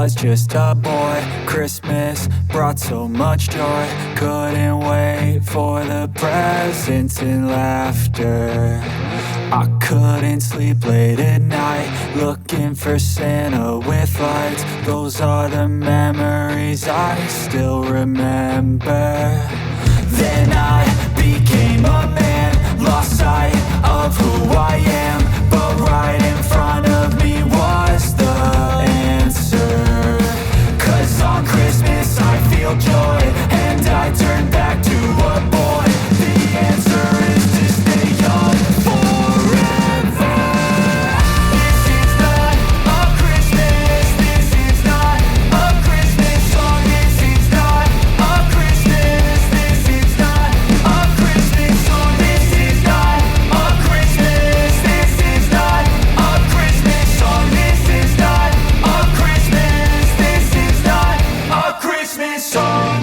was just a boy. Christmas brought so much joy. Couldn't wait for the presents and laughter. I couldn't sleep late at night, looking for Santa with lights. Those are the memories I still remember. Then I became a man, lost sight of who I am. But right in front of me was the answer. 'Cause on Christmas I feel joy, and I turn back to a boy. The answer is to stay young forever. This is not a Christmas, this is not a Christmas song. This is not a Christmas, this is not a Christmas song. This is not a Christmas, this is not a Christmas song. This is not a Christmas, this is not a Christmas song.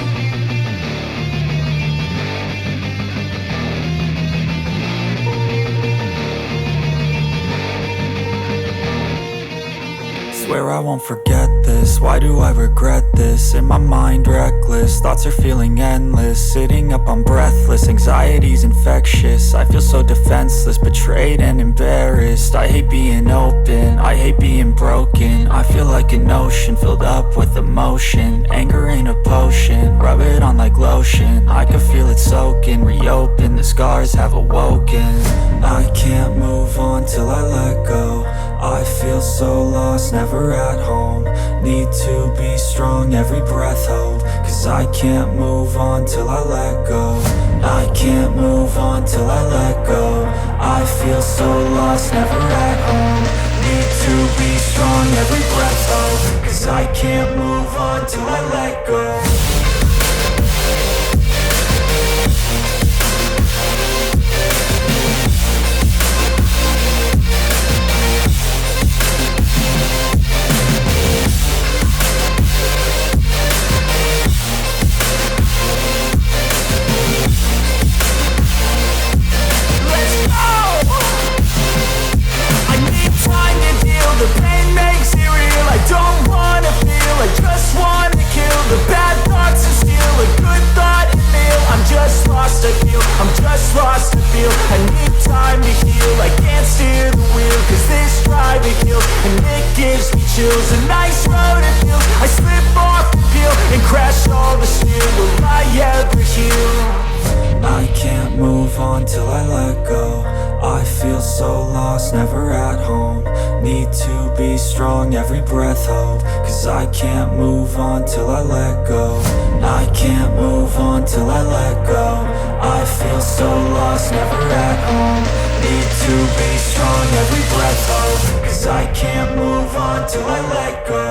Swear I won't forget this, why do I regret this? In my mind reckless, thoughts are feeling endless. Sitting up I'm breathless, anxiety's infectious. I feel so defenseless, betrayed and embarrassed. I hate being open, I hate being broken. I feel like an ocean filled up with emotion. Anger ain't a potion, rub it on like lotion. I can feel it soaking, reopen, the scars have awoken. I can't move on till I let go. I feel so lost, never at home. Need to be strong, every breath hold. 'Cause I can't move on till I let go. I can't move on till I let go. I feel so lost, never at home. Need to be strong, every breath hold. 'Cause I can't move on till I let go. The pain makes it real, I don't wanna feel, I just wanna kill the bad thoughts and steal a good thought and feel. I'm just lost, I feel, I'm just lost, I feel. I need time to heal, I can't steer the wheel. 'Cause this drive it kills, and it gives me chills. A nice road it feels, I slip off the peel and crash all the steel. Will I ever heal? I can't move on till I let go. I feel so lost, never at home. Need to be strong, every breath hold. 'Cause I can't move on till I let go. I can't move on till I let go. I feel so lost, never at home. Need to be strong, every breath hold. 'Cause I can't move on till I let go.